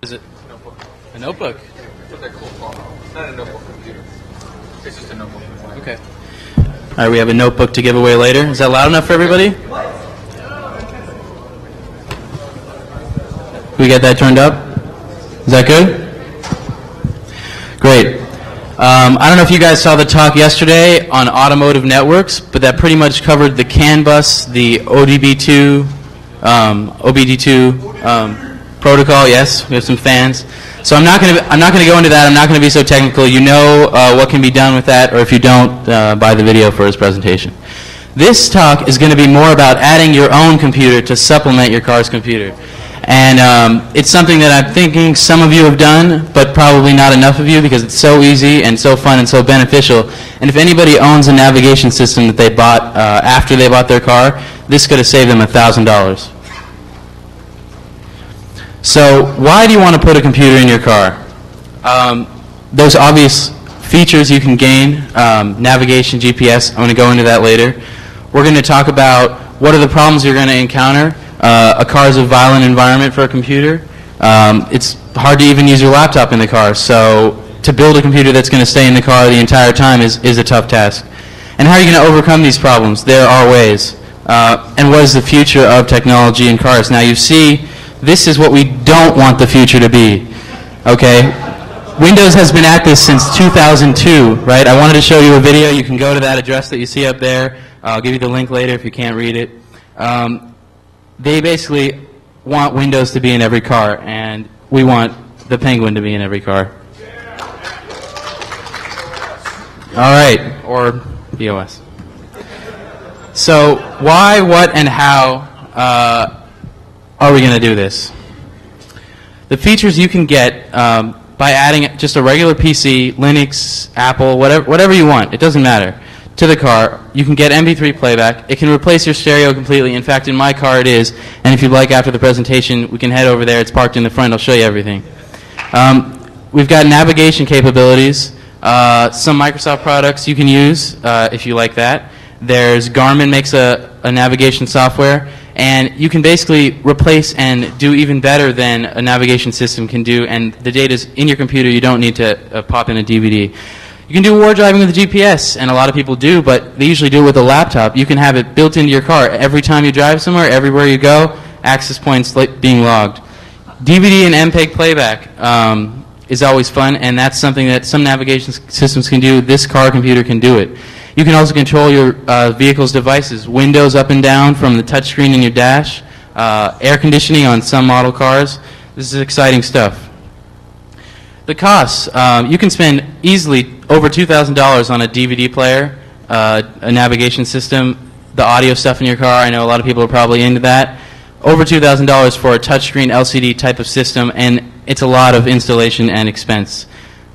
Is it a notebook? It's not a notebook computer. It's just a notebook. Okay. All right, we have a notebook to give away later. Is that loud enough for everybody? We get that turned up? Is that good? Great. I don't know if you guys saw the talk yesterday on automotive networks, but that pretty much covered the CAN bus, the ODB2, OBD2 protocol. Yes, we have some fans. So I'm not going to go into that. I'm not going to be so technical. You know what can be done with that, or if you don't, buy the video for his presentation. This talk is going to be more about adding your own computer to supplement your car's computer. And it's something that I'm thinking some of you have done, but probably not enough of you because it's so easy and so fun and so beneficial. And if anybody owns a navigation system that they bought after they bought their car, this could have saved them $1,000. So why do you want to put a computer in your car? Those obvious features you can gain, navigation, GPS, I'm going to go into that later. We're going to talk about what are the problems you're going to encounter. A car is a violent environment for a computer. It's hard to even use your laptop in the car, so to build a computer that's going to stay in the car the entire time is a tough task. And how are you going to overcome these problems? There are ways. And what is the future of technology in cars? Now you see, this is what we don't want the future to be. Okay? Windows has been at this since 2002, right? I wanted to show you a video. You can go to that address that you see up there. I'll give you the link later if you can't read it. They basically want Windows to be in every car, and we want the Penguin to be in every car. All right, or BOS. So why, what, and how are we going to do this? The features you can get by adding just a regular PC, Linux, Apple, whatever you want, it doesn't matter, to the car. You can get MP3 playback. It can replace your stereo completely. In fact, in my car it is. And if you'd like, after the presentation, we can head over there. It's parked in the front. I'll show you everything. We've got navigation capabilities. Some Microsoft products you can use if you like that. There's Garmin makes a navigation software. And you can basically replace and do even better than a navigation system can do. And the data's in your computer. You don't need to pop in a DVD. You can do war driving with a GPS, and a lot of people do, but they usually do it with a laptop. You can have it built into your car. Every time you drive somewhere, everywhere you go, access points being logged. DVD and MPEG playback is always fun, and that's something that some navigation systems can do. This car computer can do it. You can also control your vehicle's devices, windows up and down from the touchscreen in your dash, air conditioning on some model cars. This is exciting stuff. The costs, you can spend easily over $2,000 on a DVD player, a navigation system, the audio stuff in your car. I know a lot of people are probably into that. Over $2,000 for a touchscreen LCD type of system, and it's a lot of installation and expense.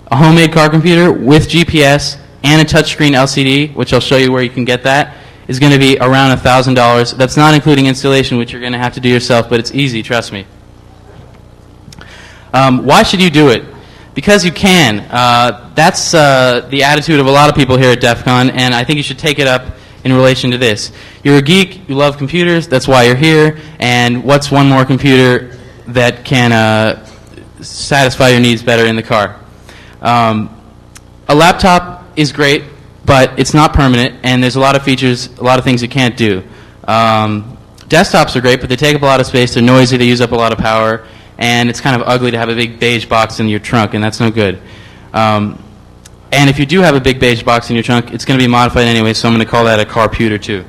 A homemade car computer with GPS and a touchscreen LCD, which I'll show you where you can get that, is going to be around $1,000. That's not including installation, which you're going to have to do yourself, but it's easy, trust me. Why should you do it? Because you can. That's the attitude of a lot of people here at DEF CON, and I think you should take it up in relation to this. You're a geek, you love computers, that's why you're here, and what's one more computer that can satisfy your needs better in the car? A laptop is great, but it's not permanent, and there's a lot of features, a lot of things it can't do. Desktops are great, but they take up a lot of space, they're noisy, they use up a lot of power, and it's kind of ugly to have a big beige box in your trunk, and that's no good. And if you do have a big beige box in your trunk, it's going to be modified anyway, so I'm going to call that a carputer too.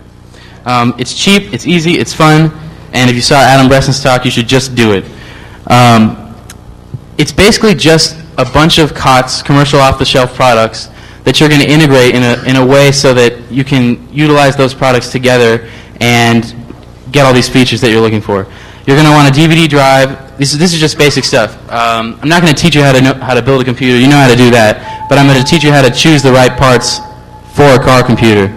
It's cheap, it's easy, it's fun, and if you saw Adam Bresson's talk, you should just do it. It's basically just a bunch of COTS, commercial off-the-shelf products, that you're going to integrate in a way so that you can utilize those products together and get all these features that you're looking for. You're going to want a DVD drive. This is just basic stuff. I'm not going to teach you how to build a computer. You know how to do that. But I'm going to teach you how to choose the right parts for a car computer.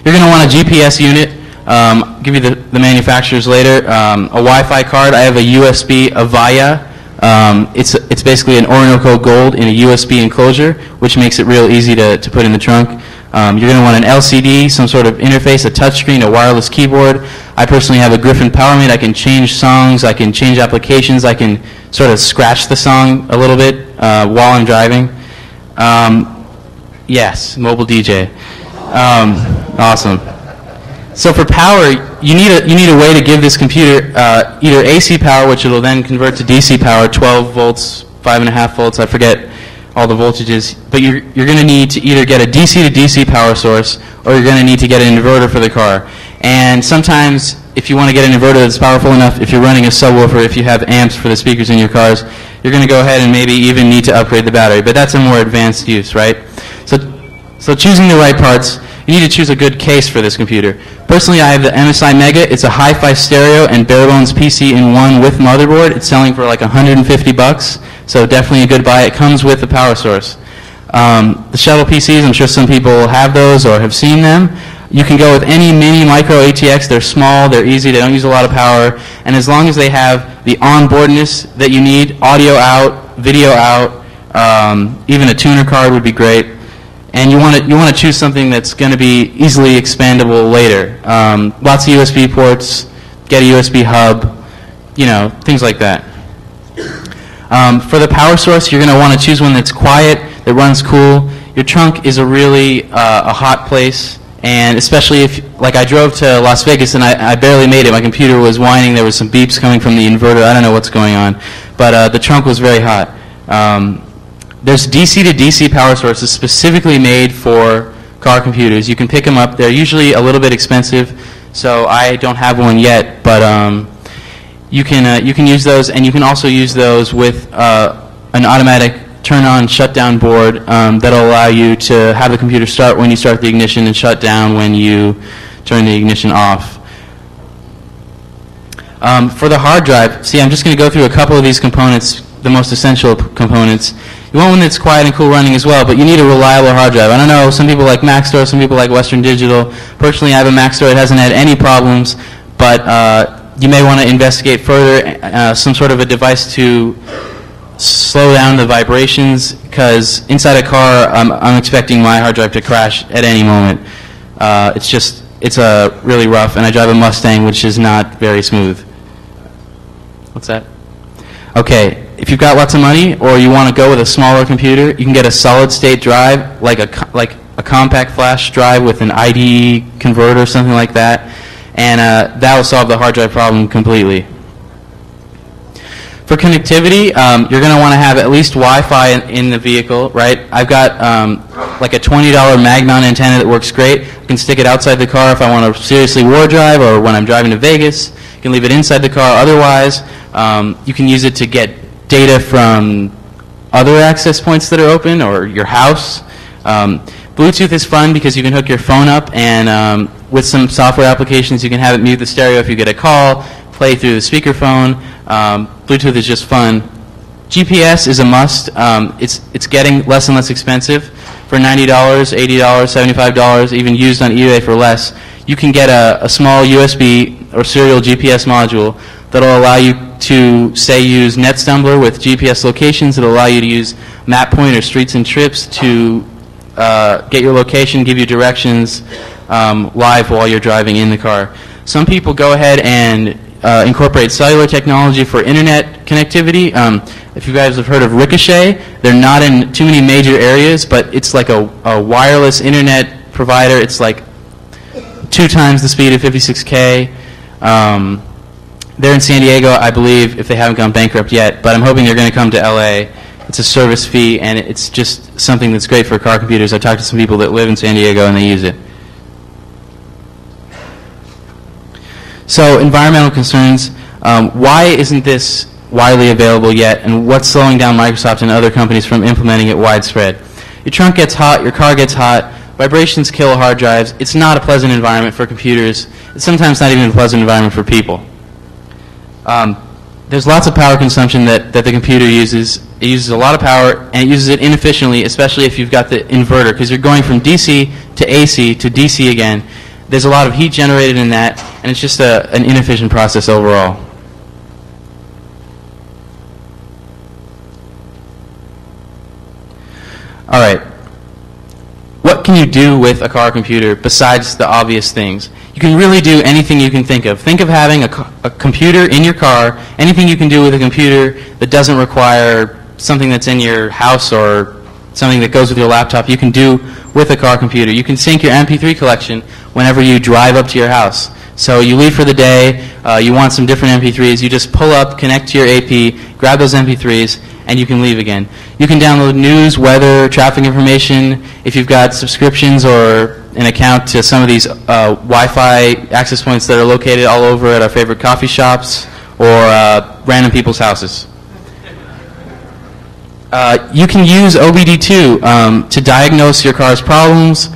You're going to want a GPS unit. I'll give you the manufacturers later. A Wi-Fi card. I have a USB Avaya. It's basically an Orinoco Gold in a USB enclosure, which makes it real easy to put in the trunk. You're going to want an LCD, some sort of interface, a touchscreen, a wireless keyboard. I personally have a Griffin PowerMate. I can change songs. I can change applications. I can sort of scratch the song a little bit while I'm driving. Yes, mobile DJ. Awesome. So for power, you need a way to give this computer either AC power, which it'll then convert to DC power, 12 volts, 5.5 volts, I forget all the voltages, but you're going to need to either get a DC to DC power source, or you're going to need to get an inverter for the car. And sometimes, if you want to get an inverter that's powerful enough, if you're running a subwoofer, if you have amps for the speakers in your cars, you're going to go ahead and maybe even need to upgrade the battery, but that's a more advanced use, right? So choosing the right parts, you need to choose a good case for this computer. Personally, I have the MSI Mega. It's a hi-fi stereo and bare bones PC in one with motherboard. It's selling for like $150, so definitely a good buy. It comes with a power source. The shuttle PCs, I'm sure some people have those or have seen them. You can go with any mini micro ATX. They're small, they're easy, they don't use a lot of power, and as long as they have the onboardness that you need, audio out, video out, even a tuner card would be great. And you want to choose something that's going to be easily expandable later. Lots of USB ports, get a USB hub, things like that. For the power source, you're going to want to choose one that's quiet, that runs cool. Your trunk is a really a hot place, and especially if, like I drove to Las Vegas and I barely made it. My computer was whining. There was some beeps coming from the inverter. I don't know what's going on, but the trunk was very hot. There's DC to DC power sources specifically made for car computers. You can pick them up. They're usually a little bit expensive, so I don't have one yet, but you can use those, and you can also use those with an automatic turn-on, shut-down board that'll allow you to have the computer start when you start the ignition and shut down when you turn the ignition off. For the hard drive, see, I'm just going to go through a couple of these components, the most essential components. You want one that's quiet and cool running as well, but you need a reliable hard drive. I don't know, some people like Maxtor, some people like Western Digital. Personally, I have a Maxtor. It hasn't had any problems, but you may want to investigate further some sort of a device to slow down the vibrations, because inside a car, I'm expecting my hard drive to crash at any moment. It's really rough, and I drive a Mustang, which is not very smooth. What's that? Okay. If you've got lots of money, or you want to go with a smaller computer, you can get a solid-state drive, like a compact flash drive with an IDE converter or something like that, and that will solve the hard drive problem completely. For connectivity, you're going to want to have at least Wi-Fi in the vehicle, right? I've got like a $20 Magnon antenna that works great. I can stick it outside the car if I want to seriously war drive, or when I'm driving to Vegas. You can leave it inside the car. Otherwise, you can use it to get data from other access points that are open, or your house. Bluetooth is fun because you can hook your phone up, and with some software applications you can have it mute the stereo if you get a call, play through the speakerphone. Bluetooth is just fun. GPS is a must. It's getting less and less expensive. For $90, $80, $75, even used on eBay for less, you can get a small USB or serial GPS module that'll allow you to, say, use NetStumbler with GPS locations. It'll allow you to use MapPoint or Streets and Trips to get your location, give you directions live while you're driving in the car. Some people go ahead and incorporate cellular technology for internet connectivity. If you guys have heard of Ricochet, they're not in too many major areas, but it's like a wireless internet provider. It's like 2 times the speed of 56K. They're in San Diego, I believe, if they haven't gone bankrupt yet, but I'm hoping they're going to come to LA. It's a service fee, and it's just something that's great for car computers. I talked to some people that live in San Diego, and they use it. So, environmental concerns. Why isn't this widely available yet, and what's slowing down Microsoft and other companies from implementing it widespread? Your trunk gets hot, your car gets hot, vibrations kill hard drives. It's not a pleasant environment for computers. It's sometimes not even a pleasant environment for people. There's lots of power consumption that the computer uses. It uses a lot of power, and it uses it inefficiently, especially if you've got the inverter, because you're going from DC to AC to DC again. There's a lot of heat generated in that, and it's just an inefficient process overall. All right. what can you do with a car computer besides the obvious things? You can really do anything you can think of. Think of having a computer in your car, anything you can do with a computer that doesn't require something that's in your house or something that goes with your laptop, you can do with a car computer. You can sync your MP3 collection whenever you drive up to your house. So you leave for the day, you want some different MP3s, you just pull up, connect to your AP, grab those MP3s, and you can leave again. You can download news, weather, traffic information. If you've got subscriptions or an account to some of these Wi-Fi access points that are located all over at our favorite coffee shops or random people's houses. You can use OBD2 to diagnose your car's problems,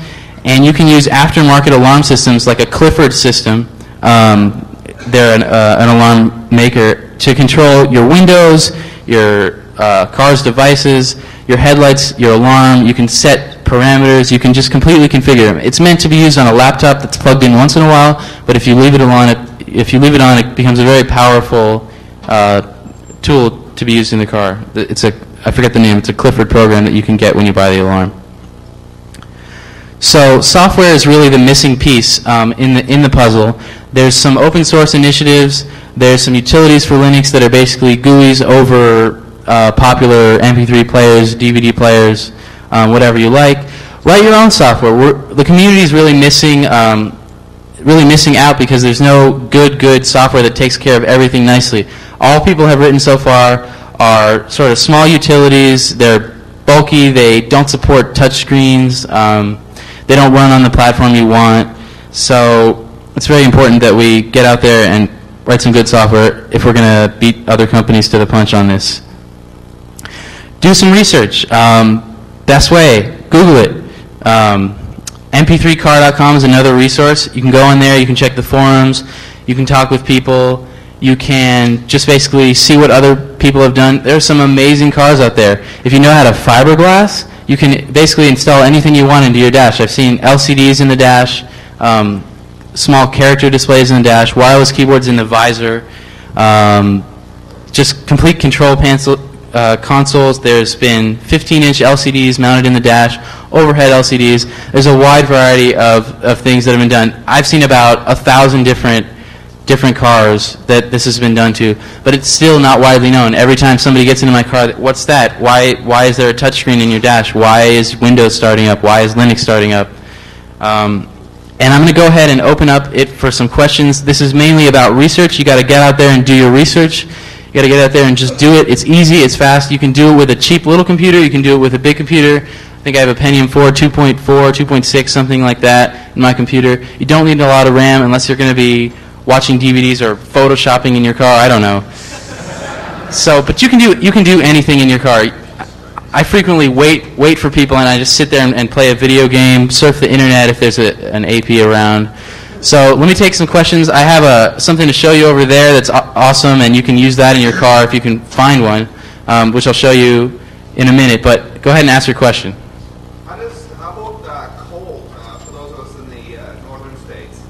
and you can use aftermarket alarm systems like a Clifford system. They're an alarm maker to control your windows, your car's devices, your headlights, your alarm. You can set parameters. You can just completely configure them. It's meant to be used on a laptop that's plugged in once in a while, but if you leave it on, it becomes a very powerful tool to be used in the car. I forget the name. It's a Clifford program that you can get when you buy the alarm. So software is really the missing piece in the puzzle. There's some open source initiatives. There's some utilities for Linux that are basically GUIs over popular MP3 players, DVD players, whatever you like. Write your own software. The community is really missing out because there's no good software that takes care of everything nicely. All people have written so far are sort of small utilities. They're bulky. They don't support touch screens. They don't run on the platform you want. So it's very important that we get out there and write some good software if we're going to beat other companies to the punch on this. Do some research. Best way, Google it. mp3car.com is another resource. You can go in there, you can check the forums, you can talk with people, you can just basically see what other people have done. There are some amazing cars out there. If you know how to fiberglass, you can basically install anything you want into your dash. I've seen LCDs in the dash, small character displays in the dash, wireless keyboards in the visor, just complete control consoles. There's been 15-inch LCDs mounted in the dash, overhead LCDs. There's a wide variety of things that have been done. I've seen about 1,000 different cars that this has been done to, but it's still not widely known. Every time somebody gets into my car, what's that? Why is there a touchscreen in your dash? Why is Windows starting up? Why is Linux starting up? And I'm going to go ahead and open up it for some questions. This is mainly about research. You got to get out there and do your research. You got to get out there and just do it. It's easy. It's fast. You can do it with a cheap little computer. You can do it with a big computer. I think I have a Pentium 4, 2.4, 2.6, something like that in my computer. You don't need a lot of RAM unless you're going to be watching DVDs or photoshopping in your car. I don't know. So, but you can do anything in your car. I frequently wait for people, and I just sit there and play a video game, surf the internet if there's an AP around. So let me take some questions. I have something to show you over there that's awesome, and you can use that in your car if you can find one, which I'll show you in a minute. But go ahead and ask your question. How about cold for those of us in the northern states?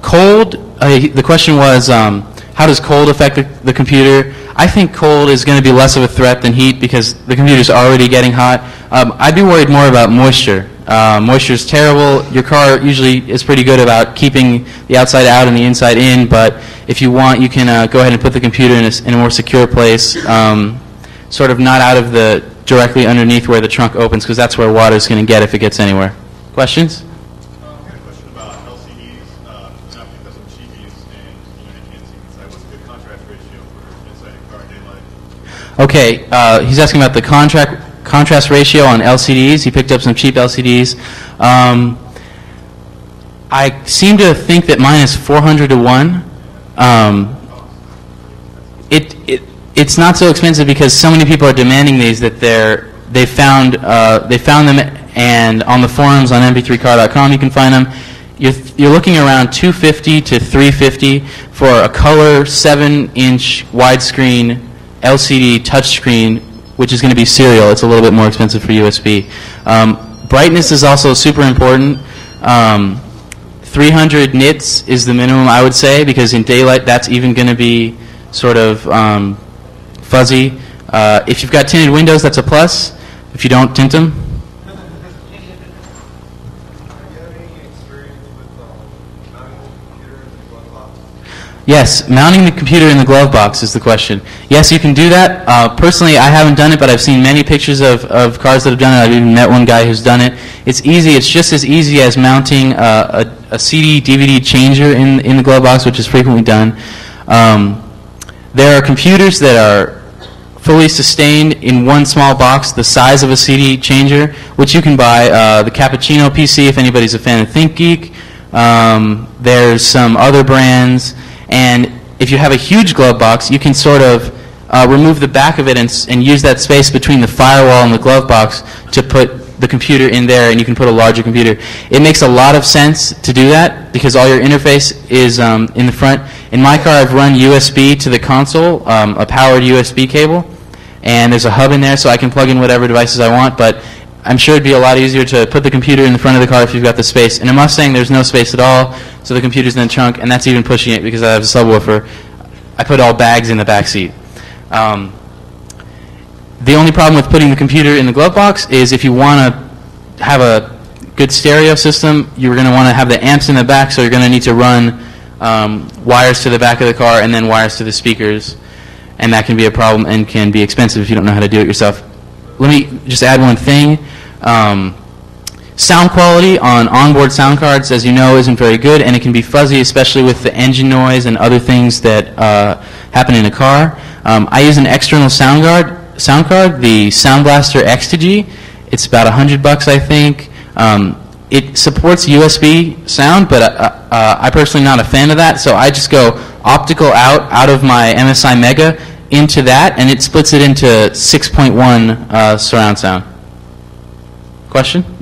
Cold, the question was, how does cold affect the computer? I think cold is going to be less of a threat than heat because the computer's already getting hot. I'd be worried more about moisture. Moisture is terrible. Your car usually is pretty good about keeping the outside out and the inside in, but if you want, you can go ahead and put the computer in a more secure place, sort of not out of directly underneath where the trunk opens, because that's where water is going to get if it gets anywhere. Questions? I had a question about LCDs. Now because of cheapies and they can't see inside. What's the contrast ratio for inside a car daylight? Okay, he's asking about the contrast ratio on LCDs. He picked up some cheap LCDs. I seem to think that mine is 400 to 1. It's not so expensive because so many people are demanding these that they found them, and on the forums on mp3car.com you can find them. You're looking around $250 to $350 for a color 7-inch widescreen LCD touchscreen, which is going to be serial. It's a little bit more expensive for USB. Brightness is also super important. 300 nits is the minimum, I would say, because in daylight that's even going to be sort of fuzzy. If you've got tinted windows, that's a plus. If you don't tint them. Yes, mounting the computer in the glove box is the question. Yes, you can do that. Personally, I haven't done it, but I've seen many pictures of cars that have done it. I've even met one guy who's done it. It's easy. It's just as easy as mounting a CD, DVD changer in the glove box, which is frequently done. There are computers that are fully sustained in one small box, the size of a CD changer, which you can buy. The Cappuccino PC, if anybody's a fan of ThinkGeek. There's some other brands. And if you have a huge glove box, you can sort of remove the back of it and use that space between the firewall and the glove box to put the computer in there, and you can put a larger computer. It makes a lot of sense to do that because all your interface is in the front. In my car, I've run USB to the console, a powered USB cable, and there's a hub in there so I can plug in whatever devices I want, but I'm sure it'd be a lot easier to put the computer in the front of the car if you've got the space. And in Mustang, there's no space at all, so the computer's in the trunk, and that's even pushing it because I have a subwoofer. I put all bags in the back seat. The only problem with putting the computer in the glove box is if you want to have a good stereo system, you're going to want to have the amps in the back, so you're going to need to run wires to the back of the car and then wires to the speakers, and that can be a problem and can be expensive if you don't know how to do it yourself. Let me just add one thing. Sound quality on onboard sound cards, as you know, isn't very good, and it can be fuzzy, especially with the engine noise and other things that happen in a car. I use an external sound card, the Sound Blaster X2G. It's about $100, I think. It supports USB sound, but I'm personally not a fan of that, so I just go optical out of my MSI Mega into that, and it splits it into 6.1 surround sound. Question? Have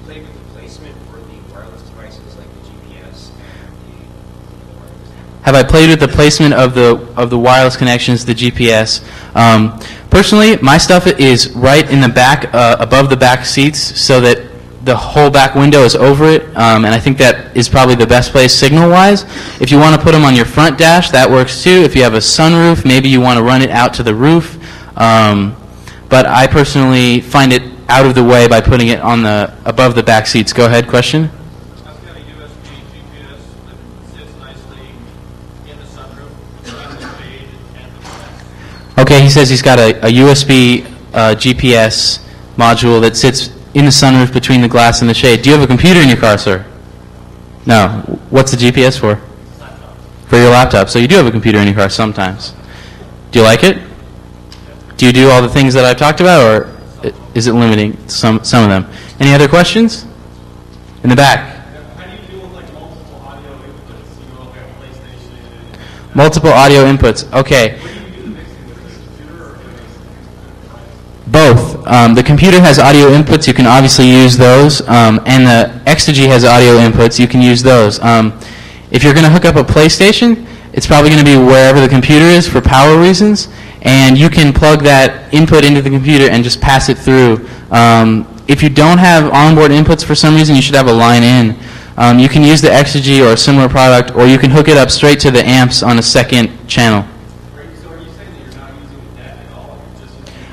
you played with the placement for the wireless devices like the GPS and Have I played with the placement of the wireless connections, the GPS? Personally, my stuff is right in the back, above the back seats, so that the whole back window is over it, and I think that is probably the best place signal-wise. If you want to put them on your front dash, that works too. If you have a sunroof, maybe you want to run it out to the roof. But I personally find it out of the way by putting it on above the back seats. Go ahead, question? I've got a USB GPS that sits nicely in the sunroof, in the shade, and the glass. Okay, he says he's got a USB GPS module that sits in the sunroof between the glass and the shade. Do you have a computer in your car, sir? No. What's the GPS for? Laptop. For your laptop. So you do have a computer in your car sometimes. Do you like it? Do you do all the things that I've talked about, or is it limiting some of them? Any other questions? In the back. How do you deal with like multiple audio inputs? You know, like a PlayStation. Multiple audio inputs. Okay. What do you do the mixing with this computer or Both. The computer has audio inputs. You can obviously use those. And the X2G has audio inputs. You can use those. If you're going to hook up a PlayStation, it's probably going to be wherever the computer is for power reasons. And you can plug that input into the computer and just pass it through. If you don't have onboard inputs for some reason, you should have a line in. You can use the X2G or a similar product, or you can hook it up straight to the amps on a second channel. So are you saying that you're not using the DAC at all?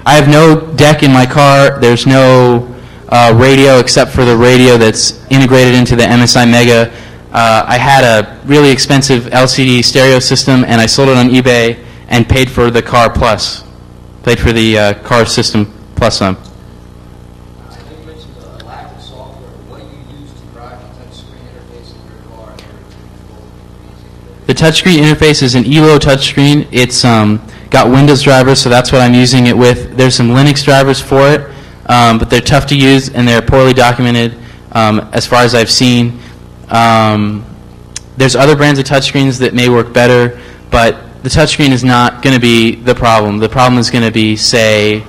I have no deck in my car. There's no radio except for the radio that's integrated into the MSI Mega. I had a really expensive LCD stereo system, and I sold it on eBay and paid for the car plus. Paid for the car system plus some. I know you mentioned a lack of software. What do you use to drive the touchscreen interface in your car in order to control the The touchscreen interface is an ELO touchscreen. It's got Windows drivers, so that's what I'm using it with. There's some Linux drivers for it, but they're tough to use and they're poorly documented as far as I've seen. There's other brands of touchscreens that may work better, but the touchscreen is not going to be the problem. The problem is going to be, say,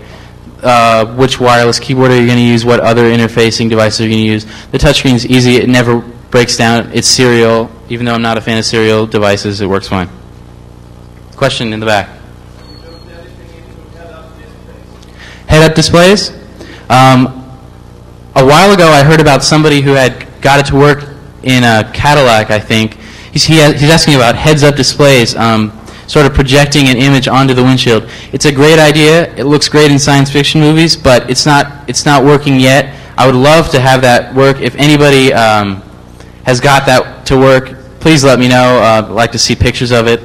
which wireless keyboard are you going to use, what other interfacing devices are you going to use. The touchscreen is easy. It never breaks down. It's serial. Even though I'm not a fan of serial devices, it works fine. Question in the back. Head-up displays? A while ago, I heard about somebody who had got it to work in a Cadillac, I think. He's asking about heads-up displays, sort of projecting an image onto the windshield. It's a great idea. It looks great in science fiction movies, but it's not working yet. I would love to have that work. If anybody has got that to work, please let me know. I'd like to see pictures of it,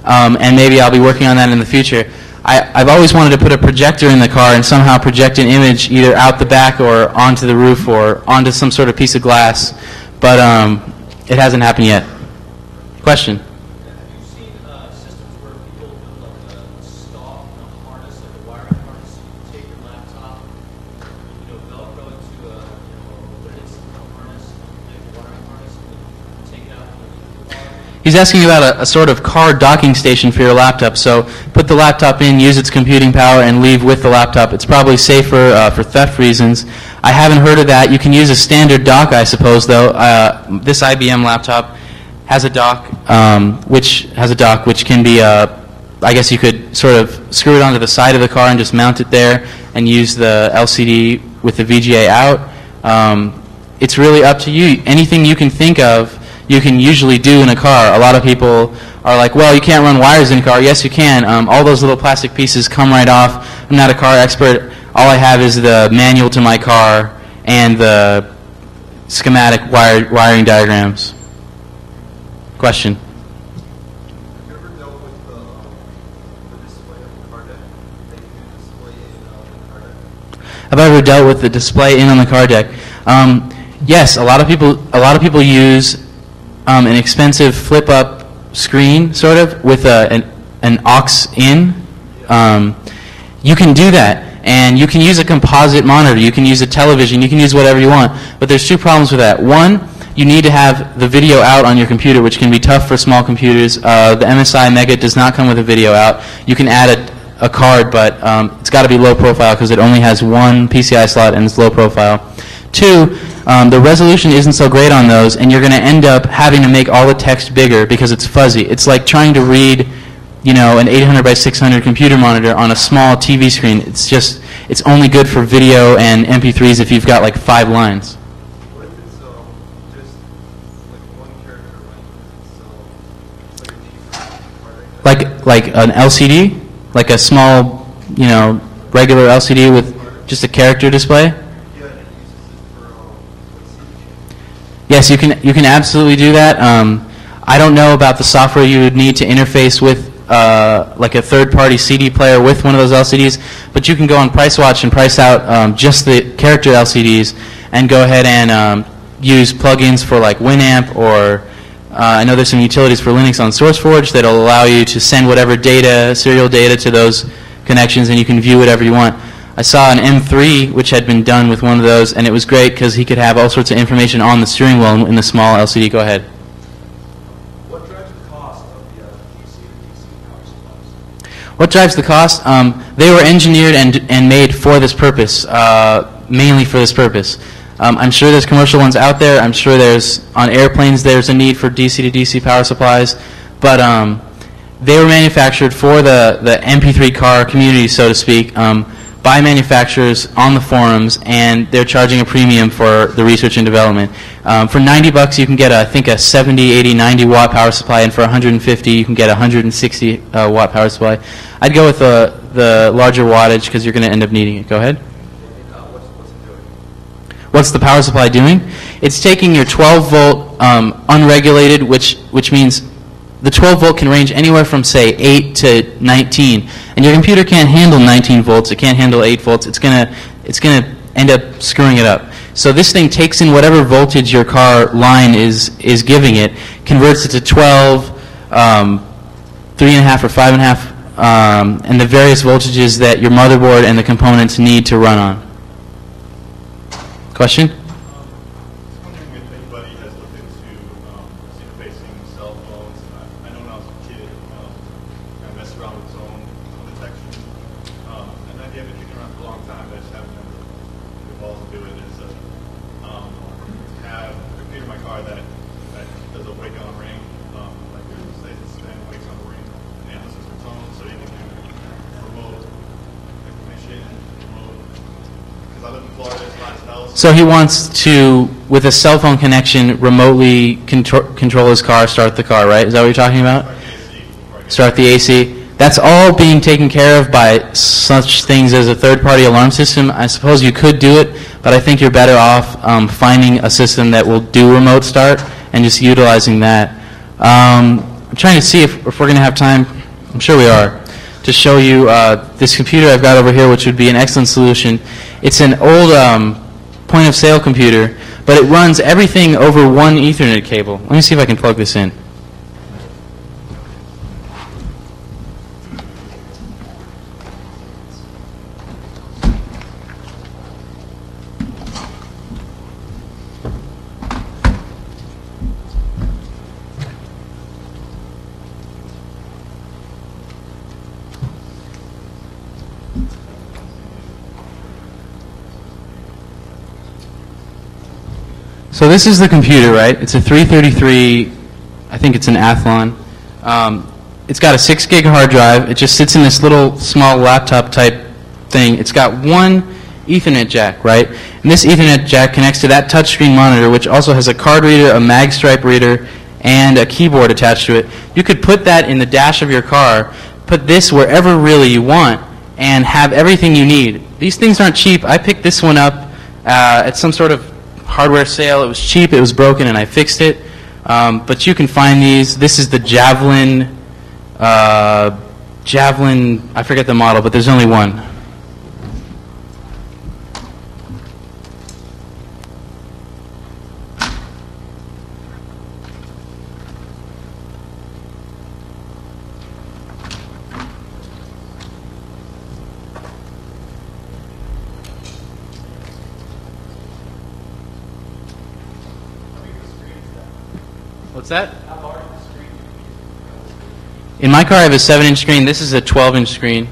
and maybe I'll be working on that in the future. I've always wanted to put a projector in the car and somehow project an image either out the back or onto the roof or onto some sort of piece of glass, but it hasn't happened yet. Question? Have you seen systems where people put like a stalk and a harness, like a wiring harness, you take your laptop, Velcro it to a harness, like a wiring harness, and take it out of the car? He's asking about a sort of car docking station for your laptop. So put the laptop in, use its computing power, and leave with the laptop. It's probably safer for theft reasons. I haven't heard of that. You can use a standard dock, I suppose, though. This IBM laptop has a dock, which can be, I guess you could sort of screw it onto the side of the car and just mount it there and use the LCD with the VGA out. It's really up to you. Anything you can think of, you can usually do in a car. A lot of people are like, well, you can't run wires in a car. Yes, you can. All those little plastic pieces come right off. I'm not a car expert. All I have is the manual to my car and the schematic wiring diagrams. Question? Have you ever dealt with the display of the car deck? They can display in on the car deck. Have I ever dealt with the display in on the car deck? Yes, a lot of people use an expensive flip-up screen, sort of, with an aux in. You can do that, and you can use a composite monitor. You can use a television. You can use whatever you want. But there's two problems with that. One, you need to have the video out on your computer, which can be tough for small computers. The MSI Mega does not come with a video out. You can add a card, but it's got to be low profile because it only has one PCI slot and it's low profile. Two, the resolution isn't so great on those, and you're going to end up having to make all the text bigger because it's fuzzy. It's like trying to read, an 800 by 600 computer monitor on a small TV screen. It's only good for video and MP3s if you've got like 5 lines. What if it's just like one character length? So it's Like an LCD, like a small, regular LCD with just a character display. Yes, you can absolutely do that. I don't know about the software you would need to interface with like a third-party CD player with one of those LCDs, but you can go on PriceWatch and price out just the character LCDs and go ahead and use plugins for like Winamp, or I know there's some utilities for Linux on SourceForge that will allow you to send whatever data, serial data, to those connections, and you can view whatever you want. I saw an M3 which had been done with one of those, and it was great because he could have all sorts of information on the steering wheel in the small LCD. Go ahead. what drives the cost of the DC to DC power supplies? What drives the cost? They were engineered and made for this purpose, mainly for this purpose. I'm sure there's commercial ones out there. I'm sure on airplanes there's a need for DC to DC power supplies, but they were manufactured for the MP3 car community, so to speak, by manufacturers on the forums, and they're charging a premium for the research and development. For $90 you can get, I think, a 70, 80, 90 watt power supply, and for $150 you can get a 160 watt power supply. I'd go with the larger wattage because you're going to end up needing it. Go ahead. What's the power supply doing? It's taking your 12 volt unregulated, which means the 12 volt can range anywhere from, say, 8 to 19, and your computer can't handle 19 volts. It can't handle 8 volts. It's gonna end up screwing it up. So this thing takes in whatever voltage your car line is giving it, converts it to 12, 3.5 or 5.5, and the various voltages that your motherboard and the components need to run on. Question? I was wondering if anybody has looked into interfacing cell phones. I know when I was a kid, I messed around with zone detection. And I've been kicking around for a long time, but I just haven't had the balls to do it. Is to have a computer in my car that does a wake on ring. Like it says it's then wakes on a ring and listens for tones, so you can do remote information, because I live in Florida, it's last house. So he wants to, with a cell phone connection, remotely control his car, start the car, right? Is that what you're talking about? Start the AC. That's all being taken care of by such things as a third-party alarm system. I suppose you could do it, but I think you're better off finding a system that will do remote start and just utilizing that. I'm trying to see if we're going to have time, I'm sure we are, to show you this computer I've got over here, which would be an excellent solution. It's an old point-of-sale computer, but it runs everything over one Ethernet cable. Let me see if I can plug this in. So this is the computer, right? It's a 333, I think it's an Athlon. It's got a 6 gig hard drive. It just sits in this little small laptop type thing. It's got one Ethernet jack, right? And this Ethernet jack connects to that touchscreen monitor, which also has a card reader, a mag stripe reader, and a keyboard attached to it. You could put that in the dash of your car, put this wherever really you want, and have everything you need. These things aren't cheap. I picked this one up at some sort of hardware sale. It was cheap, it was broken, and I fixed it. But you can find these. This is the Javelin, I forget the model, but there's only one. What's that? In my car, I have a 7-inch screen. This is a 12-inch screen.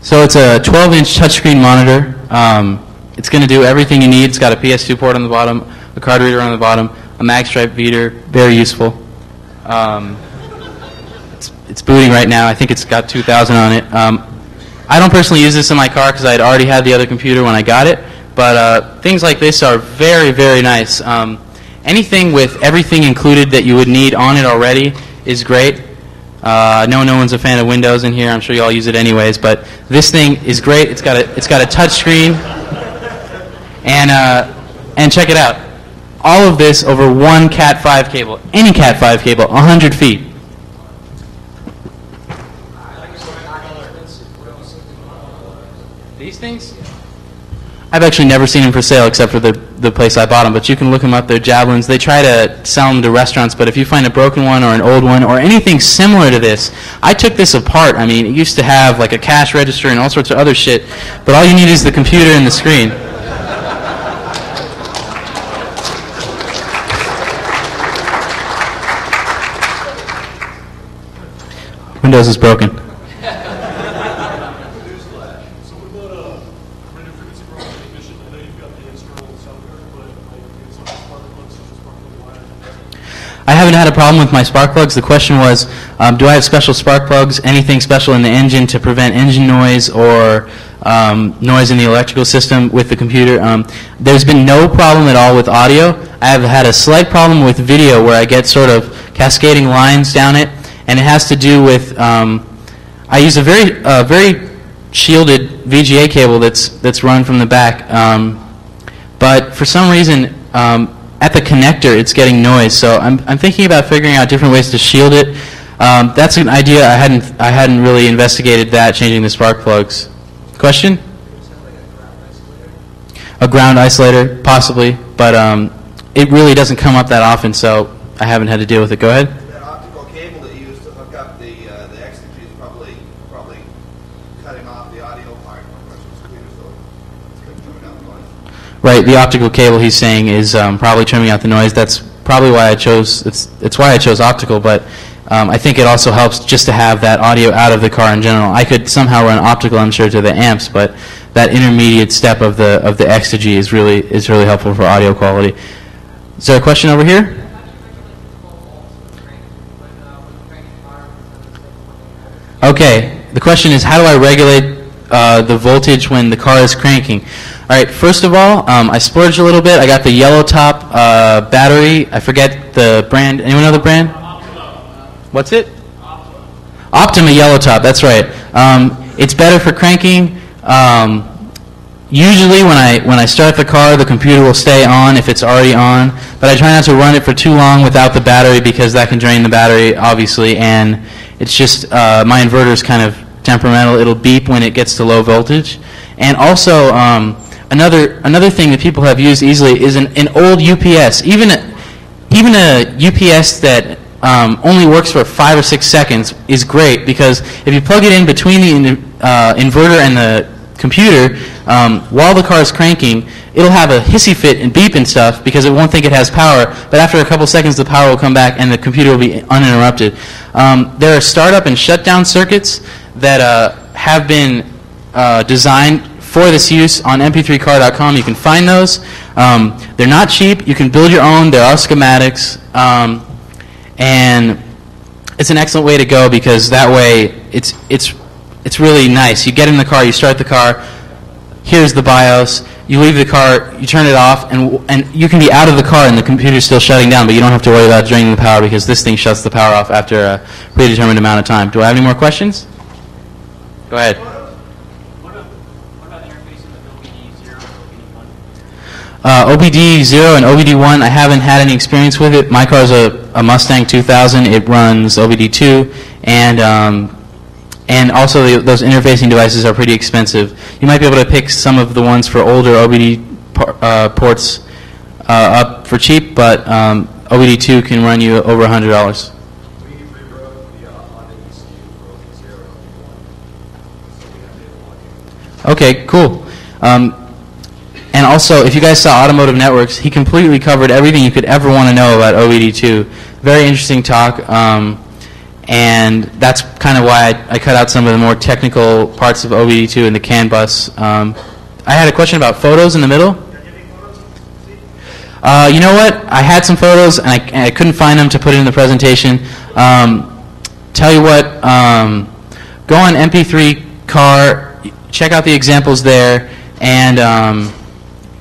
So it's a 12-inch touchscreen monitor. It's going to do everything you need. It's got a PS2 port on the bottom, a card reader on the bottom, a mag stripe reader, very useful. It's booting right now. I think it's got 2,000 on it. I don't personally use this in my car because I had already had the other computer when I got it, but things like this are very, very nice. Anything with everything included that you would need on it already is great. I know no one's a fan of Windows in here. I'm sure you all use it anyways, but this thing is great. It's got a touch screen, and check it out. All of this over one Cat 5 cable, any Cat 5 cable, 100 feet. These things? I've actually never seen them for sale except for the place I bought them, but you can look them up. They're Javelins. They try to sell them to restaurants, but if you find a broken one or an old one or anything similar to this, I took this apart. I mean, it used to have like a cash register and all sorts of other shit, but all you need is the computer and the screen. Windows is broken. I haven't had a problem with my spark plugs. The question was, do I have special spark plugs, anything special in the engine to prevent engine noise or noise in the electrical system with the computer? There's been no problem at all with audio. I have had a slight problem with video where I get sort of cascading lines down it, and it has to do with, I use a very shielded VGA cable that's run from the back, but for some reason, at the connector, it's getting noise. So I'm thinking about figuring out different ways to shield it. That's an idea. I hadn't really investigated that, changing the spark plugs. Question? A ground isolator, possibly, but it really doesn't come up that often, so I haven't had to deal with it. Go ahead. That optical cable that you used to hook up the extra is probably cutting off the audio part from the computer, so it's going to tune out the noise. Right, the optical cable he's saying is probably trimming out the noise. That's probably why I chose. It's why I chose optical, but I think it also helps just to have that audio out of the car in general. I could somehow run optical, I'm sure, to the amps, but that intermediate step of the extigy is really helpful for audio quality. Is there a question over here? Okay, the question is, how do I regulate the voltage when the car is cranking? All right, first of all, I splurged a little bit. I got the yellow top battery. I forget the brand. Anyone know the brand? What's it? Optima yellow top, that's right. It's better for cranking. Usually when I start the car, the computer will stay on if it's already on, but I try not to run it for too long without the battery because that can drain the battery, obviously, and it's just my inverter is kind of temperamental. It'll beep when it gets to low voltage. And also, another thing that people have used easily is an old UPS. Even a UPS that only works for 5 or 6 seconds is great, because if you plug it in between the inverter and the computer, while the car is cranking, it'll have a hissy fit and beep and stuff because it won't think it has power, but after a couple seconds the power will come back and the computer will be uninterrupted. There are startup and shutdown circuits that have been designed for this use on mp3car.com. You can find those. They're not cheap. You can build your own. There are schematics. And it's an excellent way to go, because that way it's really nice. You get in the car, you start the car, here's the BIOS, you leave the car, you turn it off, and you can be out of the car and the computer's still shutting down, but you don't have to worry about draining the power because this thing shuts the power off after a predetermined amount of time. Do I have any more questions? Go ahead. What about interfacing with OBD0 and OBD1? OBD0 and OBD1, I haven't had any experience with it. My car is a Mustang 2000. It runs OBD2, and also those interfacing devices are pretty expensive. You might be able to pick some of the ones for older OBD ports up for cheap, but OBD2 can run you over $100. Okay, cool. And also, if you guys saw Automotive Networks, he completely covered everything you could ever want to know about OBD2. Very interesting talk, and that's kind of why I cut out some of the more technical parts of OBD2 and the CAN bus. I had a question about photos in the middle. You know what? I had some photos, and I couldn't find them to put in the presentation. Tell you what, go on MP3 Car, check out the examples there, and you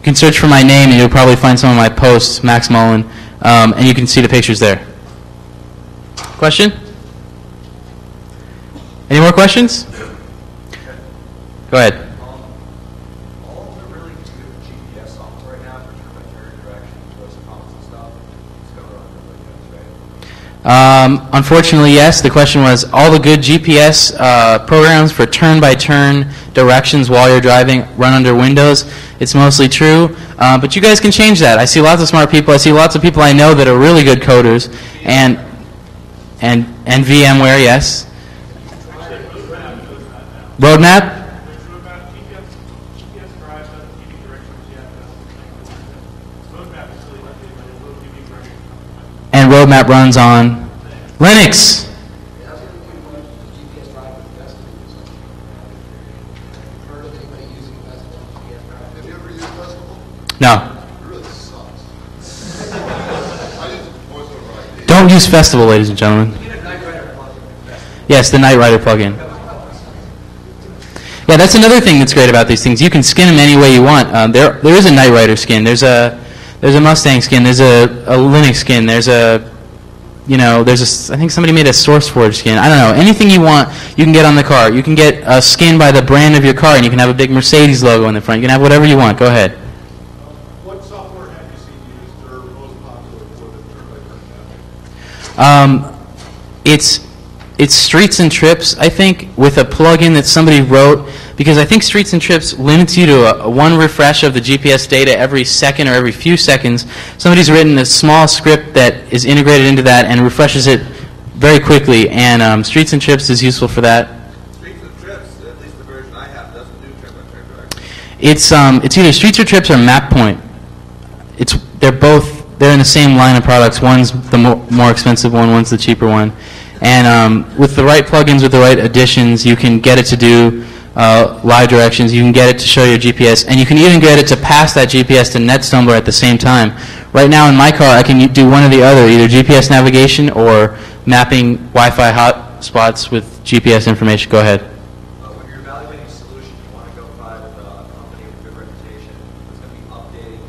can search for my name, and you'll probably find some of my posts, Max Mullen, and you can see the pictures there. Question? Any more questions? Go ahead. All of the really good GPS software right now for turn-by-turn direction, voice prompts and stuff, it's covered on the right? Unfortunately, yes. The question was, all the good GPS programs for turn-by-turn directions while you're driving run under Windows. It's mostly true, but you guys can change that. I see lots of smart people. I see lots of people I know that are really good coders, and VMware, yes. Roadmap? And Roadmap runs on Linux. Have you ever used Festival? No. It really sucks. I use voice over IP. Don't use Festival, ladies and gentlemen. Yes, the Knight Rider plugin. Yeah, that's another thing that's great about these things. You can skin them any way you want. There is a Knight Rider skin. There's a Mustang skin. There's a Linux skin. There's I think somebody made a SourceForge skin. I don't know. Anything you want, you can get on the car. You can get a skin by the brand of your car, and you can have a big Mercedes logo in the front. You can have whatever you want. Go ahead. What software have you seen used or most popular for the turn-by-turn navigation? It's Streets and Trips, I think, with a plugin that somebody wrote, because I think Streets and Trips limits you to a one refresh of the GPS data every second or every few seconds. Somebody's written a small script that is integrated into that and refreshes it very quickly, and Streets and Trips is useful for that. Streets and Trips, at least the version I have, doesn't do turn-by-turn direction. It's either Streets or Trips or MapPoint. They're in the same line of products. One's the more expensive one, one's the cheaper one. And with the right plugins, with the right additions, you can get it to do live directions. You can get it to show your GPS, and you can even get it to pass that GPS to NetStumbler at the same time. Right now in my car, I can do one or the other, either GPS navigation or mapping Wi-Fi hotspots with GPS information. Go ahead. When you're evaluating a solution, you want to go by with a company with a good reputation that's going to be updating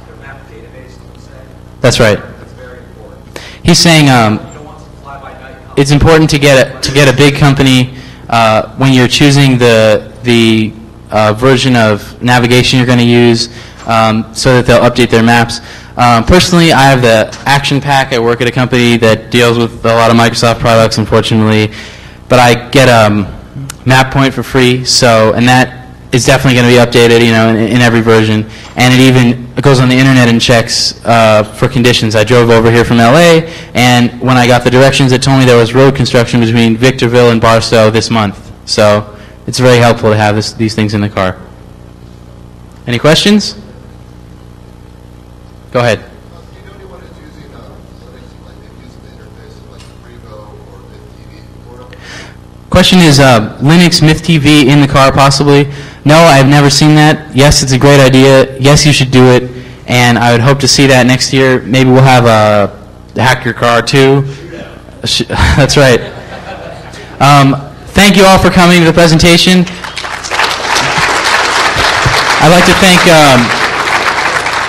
their map database, let's say. That's right. That's very important. He's saying You don't want some fly-by-night company. it's important to get a big company when you're choosing the version of navigation you're going to use, so that they'll update their maps. Personally, I have the Action Pack. I work at a company that deals with a lot of Microsoft products, unfortunately, but I get Map Point for free. And that is definitely going to be updated, in every version. And it even goes on the internet and checks for conditions. I drove over here from LA, and when I got the directions, it told me there was road construction between Victorville and Barstow this month. So it's very helpful to have these things in the car. Any questions? Go ahead. Do you know anyone who's using Linux, like they've used the interface of like Frevo or MidTV before? Question is Linux Myth TV in the car possibly? No, I've never seen that. Yes, it's a great idea. Yes, you should do it. And I would hope to see that next year. Maybe we'll have a Hack Your Car too. That's right. Thank you all for coming to the presentation. I'd like to thank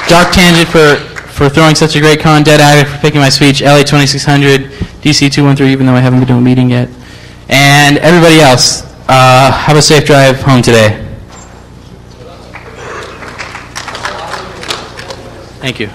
Dark Tangent for throwing such a great con, Dead Addict for picking my speech, LA 2600, DC 213, even though I haven't been to a meeting yet, and everybody else. Have a safe drive home today. Thank you.